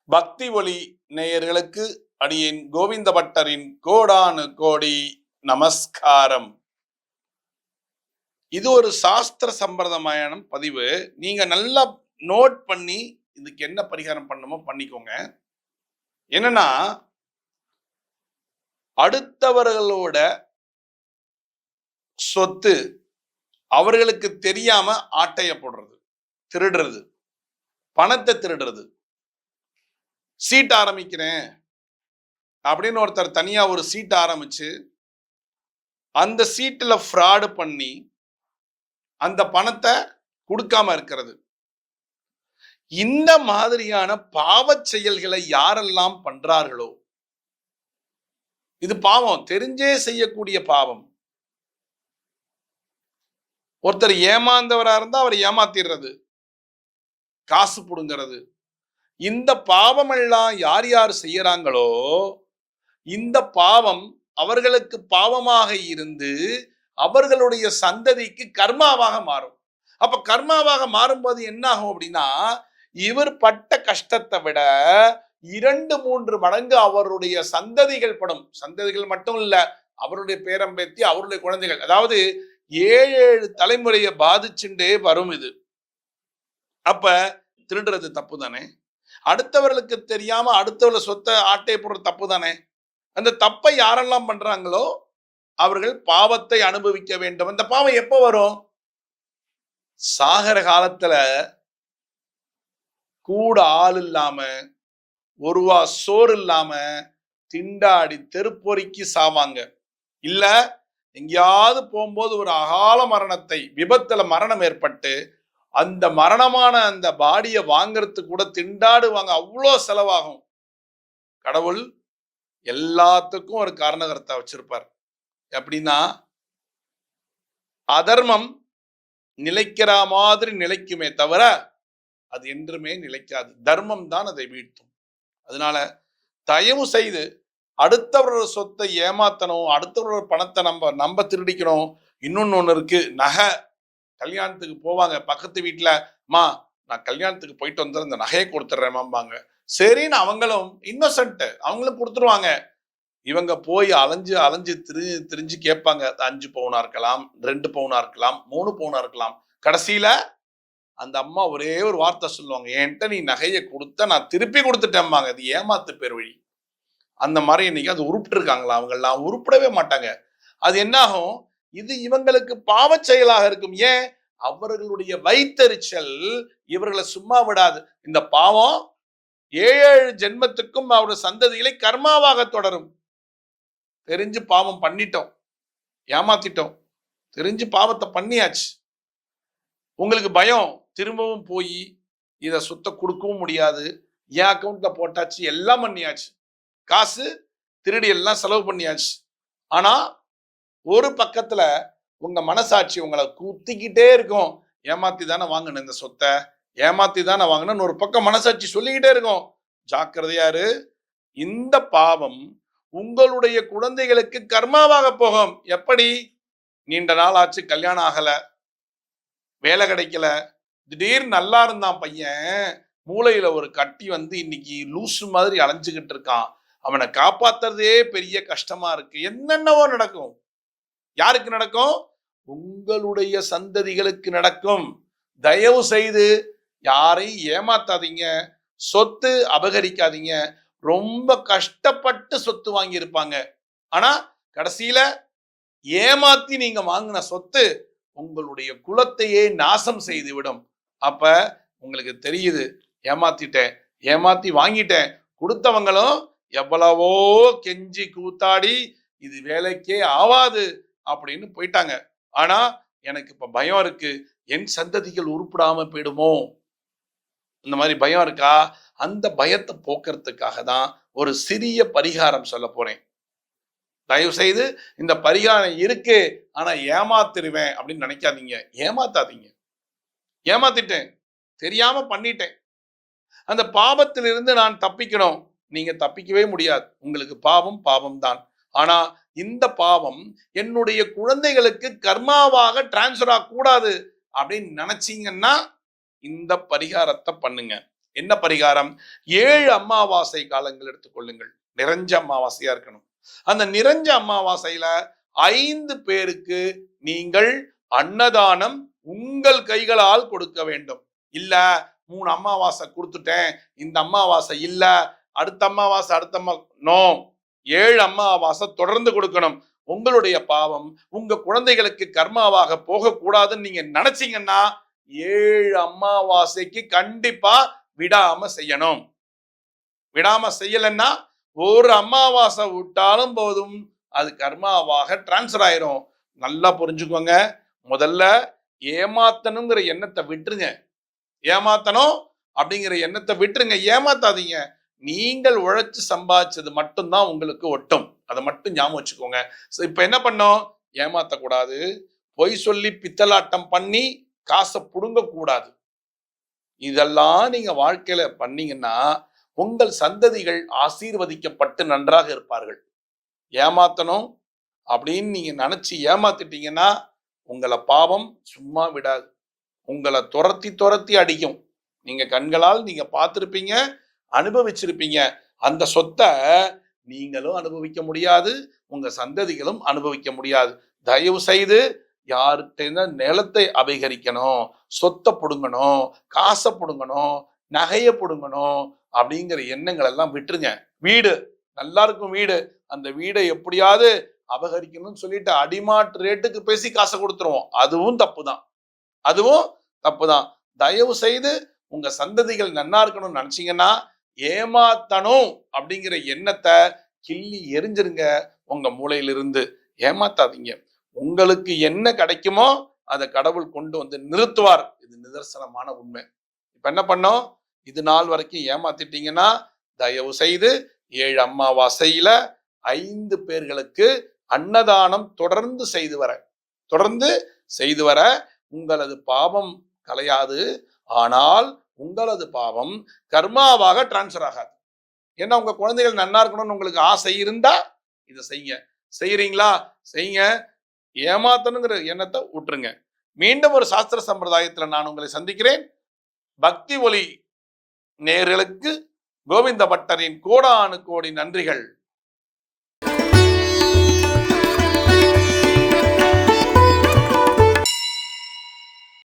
பக்தி ஒளி நேயர்களுக்கு அடியேன் கோவிந்த பட்டரின் கோடானு கோடி நமஸ்காரம். இது ஒரு சாஸ்திர சம்பிரதாயமான பதிவு. நீங்க நல்லா நோட் பண்ணி இதுக்கு என்ன பரிகாரம் பண்ணணுமோ பண்ணிக்கோங்க. என்னன்னா, அடுத்தவர்களோட சொத்து அவர்களுக்கு தெரியாம ஆட்டைய போடுறது, திருடுறது, பணத்தை திருடுறது. சீட் ஆரம்பிக்கிறேன் அப்படின்னு ஒருத்தர் தனியா ஒரு சீட் ஆரம்பிச்சு அந்த சீட்டில் ஃப்ராடு பண்ணி அந்த பணத்தை கொடுக்காம இருக்கிறது. இந்த மாதிரியான பாவச் செயல்களை யாரெல்லாம் பண்றார்களோ, இது பாவம், தெரிஞ்சே செய்யக்கூடிய பாவம். ஒருத்தர் ஏமாந்தவரா இருந்தா அவர் ஏமாத்திடுறது, காசு புடுங்கிறது. இந்த பாவம் எல்லாம் யார் யார் செய்யறாங்களோ, இந்த பாவம் அவர்களுக்கு பாவமாக இருந்து அவர்களுடைய சந்ததிக்கு கர்மாவாக மாறும். அப்ப கர்மாவாக மாறும்போது என்ன ஆகும் அப்படின்னா, இவர் பட்ட கஷ்டத்தை விட 2-3 மடங்கு அவருடைய சந்ததிகள் படும். சந்ததிகள் மட்டும் இல்ல, அவருடைய பேரம்பேத்தி, அவருடைய குழந்தைகள், அதாவது 7 தலைமுறையை பாதிச்சுட்டே வரும் இது. அப்ப திருடுறது தப்பு தானே? அடுத்தவர்களுக்கு தெரியாம அடுத்தவர்கள சொத்தை ஆட்டை போடுற தப்பு தானே? அந்த தப்பை யாரெல்லாம் பண்றாங்களோ அவர்கள் பாவத்தை அனுபவிக்க வேண்டும். அந்த பாவம் எப்ப வரும்? சாகர காலத்துல கூட ஆள் இல்லாம, ஒருவா சோறு இல்லாம திண்டாடி தெருப்பொறிக்கு சாவாங்க. இல்ல எங்கேயாவது போகும்போது ஒரு அகால மரணத்தை, விபத்துல மரணம் ஏற்பட்டு அந்த மரணமான அந்த பாடியை வாங்கறதுக்கு கூட திண்டாடுவாங்க. அவ்வளோ செலவாகும். கடவுள் எல்லாத்துக்கும் ஒரு காரணகர்த்தா வச்சிருப்பார். எப்படின்னா, அதர்மம் நிலைக்கிற மாதிரி நிலைக்குமே தவிர அது என்றுமே நிலைக்காது. தர்மம் தான் அதை வீழ்த்தும். அதனால தயவு செய்து அடுத்தவரோட சொத்தை ஏமாத்தணும், அடுத்தவரோட பணத்தை நம்ம திருடிக்கணும். இன்னொன்னு ஒண்ணு இருக்கு, நகை. கல்யாணத்துக்கு போவாங்க, பக்கத்து வீட்டுல, மா நான் கல்யாணத்துக்கு போயிட்டு வந்து இந்த நகையை கொடுத்துட்றேன்பாங்க. சரின்னு அவங்களும் இன்னோசென்ட், அவங்களும் கொடுத்துருவாங்க. இவங்க போய் அலைஞ்சு திரிஞ்சு கேட்பாங்க. 5 பவுனா இருக்கலாம், 2 பவுனா இருக்கலாம், 3 பவுனா இருக்கலாம். கடைசியில அந்த அம்மா ஒரே ஒரு வார்த்தை சொல்லுவாங்க, என்கிட்ட நீ நகையை கொடுத்த, நான் திருப்பி கொடுத்துட்டேன்பாங்க. அது ஏமாத்து பேர் வழி. அந்த மாதிரி இன்னைக்கு அது உருப்பிட்டு இருக்காங்களா? அவங்கெல்லாம் உருப்பிடவே மாட்டாங்க. அது என்ன ஆகும்? இது இவங்களுக்கு பாவச் செயலாக இருக்கும். ஏன்? அவர்களுடைய வைத்தறிச்சல் இவர்களை சும்மா விடாது. இந்த பாவம் 7 ஜென்மத்துக்கும் அவருடைய சந்ததிகளை கர்மாவாக தொடரும். தெரிஞ்சு பாவம் பண்ணிட்டோம், ஏமாத்திட்டோம், தெரிஞ்சு பாவத்தை பண்ணியாச்சு. உங்களுக்கு பயம், திரும்பவும் போய் இதை சொத்தை கொடுக்கவும் முடியாது. என் அக்கௌண்ட்ல போட்டாச்சு, எல்லாம் பண்ணியாச்சு, காசு திருடி எல்லாம் செலவு பண்ணியாச்சு. ஆனா ஒரு பக்கத்துல உங்க மனசாட்சி உங்களை குத்திக்கிட்டே இருக்கும். ஏமாத்தி தானே வாங்கின இந்த சொத்தை, ஏமாத்தி தானே வாங்கினு ஒரு பக்கம் மனசாட்சி சொல்லிக்கிட்டே இருக்கும். ஜாக்கிரதையாரு. இந்த பாவம் உங்களுடைய குழந்தைகளுக்கு கர்மாவாக போகும். எப்படி? நீண்ட நாள் ஆச்சு, கல்யாணம் ஆகல, வேலை கிடைக்கல, திடீர்னு நல்லா இருந்தான் பையன், மூளையில ஒரு கட்டி வந்து இன்னைக்கு லூசு மாதிரி அலைஞ்சுக்கிட்டு இருக்கான். அவனை காப்பாத்துறதே பெரிய கஷ்டமா இருக்கு. என்னென்னவோ நடக்கும். யாருக்கு நடக்கும்? உங்களுடைய சந்ததிகளுக்கு நடக்கும். தயவு செய்து யாரையும் ஏமாத்தாதீங்க, சொத்து அபகரிக்காதீங்க. ரொம்ப கஷ்டப்பட்டு சொத்து வாங்கி இருப்பாங்க. ஆனா கடைசியில ஏமாத்தி நீங்க வாங்கின சொத்து உங்களுடைய குலத்தையே நாசம் செய்து விடும். அப்ப உங்களுக்கு தெரியுது, ஏமாத்திட்டேன், ஏமாத்தி வாங்கிட்டேன். கொடுத்தவங்களும் எவ்வளவோ கெஞ்சி கூத்தாடி இது வேலைக்கே ஆவாது அப்படின்னு போயிட்டாங்க. ஆனா எனக்கு இப்ப பயம் இருக்கு, என் சந்ததிகள் உருப்படாம போயிடுமோ, இந்த மாதிரி பயம் இருக்கா? அந்த பயத்தை போக்குறதுக்காக தான் ஒரு சிறிய பரிகாரம் சொல்ல போறேன். தயவு செய்து இந்த பரிகாரம் இருக்கு, ஆனா ஏமாத்திருவேன் அப்படின்னு நினைக்காதீங்க. ஏமாத்தாதீங்க. ஏமாத்திட்டேன், தெரியாம பண்ணிட்டேன், அந்த பாவத்திலிருந்து நான் தப்பிக்கணும். நீங்க தப்பிக்கவே முடியாது. உங்களுக்கு பாவம் பாவம் தான். ஆனா இந்த பாவம் என்னுடைய குழந்தைகளுக்கு கர்மாவாக டிரான்ஸ்ஃபர் ஆகக்கூடாது அப்படின்னு நினைச்சீங்கன்னா இந்த பரிகாரத்தை பண்ணுங்க. என்ன பரிகாரம்? 7 அமாவாசை காலங்கள் எடுத்துக்கொள்ளுங்கள். நிறைஞ்ச அமாவாசையா இருக்கணும். அந்த நிறைஞ்ச அமாவாசையில 5 பேருக்கு நீங்கள் அன்னதானம் உங்கள் கைகளால் கொடுக்க வேண்டும். இல்ல 3 அமாவாசை கொடுத்துட்டேன், இந்த அமாவாசை இல்ல, அடுத்த அமாவாசை நோ, 7 அமாவாசை தொடர்ந்து கொடுக்கணும். உங்களுடைய பாவம் உங்க குழந்தைகளுக்கு கர்மாவாக போகக்கூடாதுன்னு நீங்க நினைச்சீங்கன்னா 7 அமாவாசைக்கு கண்டிப்பா விடாம செய்யணும். விடாம செய்யலன்னா ஒரு அமாவாசை விட்டாலும் போதும், அது கர்மாவாக டிரான்ஸ்ஃபர் ஆயிரும். நல்லா புரிஞ்சுக்கோங்க. முதல்ல ஏமாத்தணுங்கிற எண்ணத்தை விட்டுருங்க. ஏமாத்தணும் அப்படிங்கிற எண்ணத்தை விட்டுருங்க. ஏமாத்தாதீங்க. நீங்கள் உழைச்சு சம்பாதிச்சது மட்டும்தான் உங்களுக்கு ஒட்டும். அதை மட்டும் ஞாபகம் வச்சுக்கோங்க. இப்ப என்ன பண்ணோம்? ஏமாத்தக்கூடாது, பொய் சொல்லி பித்தலாட்டம் பண்ணி காசை புடுங்க கூடாது. இதெல்லாம் நீங்க வாழ்க்கையில பண்ணீங்கன்னா உங்கள் சந்ததிகள் ஆசீர்வதிக்கப்பட்டு நன்றாக இருப்பார்கள். ஏமாத்தணும் அப்படின்னு நீங்க நினைச்சு ஏமாத்திட்டீங்கன்னா உங்களை பாவம் சும்மா விடாது. உங்களை துரத்தி துரத்தி அடிக்கும். நீங்க கண்களால் நீங்க பார்த்திருப்பீங்க, அனுபவிச்சிருப்பீங்க. அந்த சொத்தை நீங்களும் அனுபவிக்க முடியாது, உங்க சந்ததிகளும் அனுபவிக்க முடியாது. தயவு செய்து யார்கிட்ட நிலத்தை அபகரிக்கணும், சொத்தை புடுங்கணும், காசை புடுங்கணும், நகையை புடுங்கணும் அப்படிங்கிற எண்ணங்கள் எல்லாம் விட்டுருங்க. வீடு நல்லா இருக்கும், வீடு, அந்த வீடை எப்படியாவது அபகரிக்கணும்னு சொல்லிட்டு அடிமாட்டு ரேட்டுக்கு பேசி காசை கொடுத்துருவோம். அதுவும் தப்புதான். அதுவும் தப்புதான். தயவு செய்து உங்க சந்ததிகள் நன்னா இருக்கணும்னு நினைச்சீங்கன்னா ஏமாத்தணும் அப்படிங்கிற எண்ணத்தை கிள்ளி எரிஞ்சிருங்க உங்க மூளையிலிருந்து. ஏமாத்தாதீங்க. உங்களுக்கு என்ன கிடைக்குமோ அதை கடவுள் கொண்டு வந்து நிறுத்துவார். இது நிதர்சனமான உண்மை. இப்ப என்ன பண்ணோம்? இது நாள் வரைக்கும் ஏமாத்திட்டீங்கன்னா தயவு செய்து 7 அமாவாசையில 5 பேர்களுக்கு அன்னதானம் தொடர்ந்து செய்து வர உங்களது பாவம் கலையாது. ஆனால் உங்களது பாவம் கர்மாவாக டிரான்ஸ்ஃபர் ஆகாது. ஏன்னா உங்க குழந்தைகள் நன்னா இருக்கணும்னு உங்களுக்கு ஆசை இருந்தா இதை செய்யுங்க. செய்யறீங்களா? செய்யுங்க. ஏமாத்தணுங்கிற எண்ணத்தை விட்டுருங்க. மீண்டும் ஒரு சாஸ்திர சம்பிரதாயத்துல நான் உங்களை சந்திக்கிறேன். பக்தி ஒலி நேயர்களுக்கு கோவிந்த பட்டரின் கோடானு கோடி நன்றிகள்.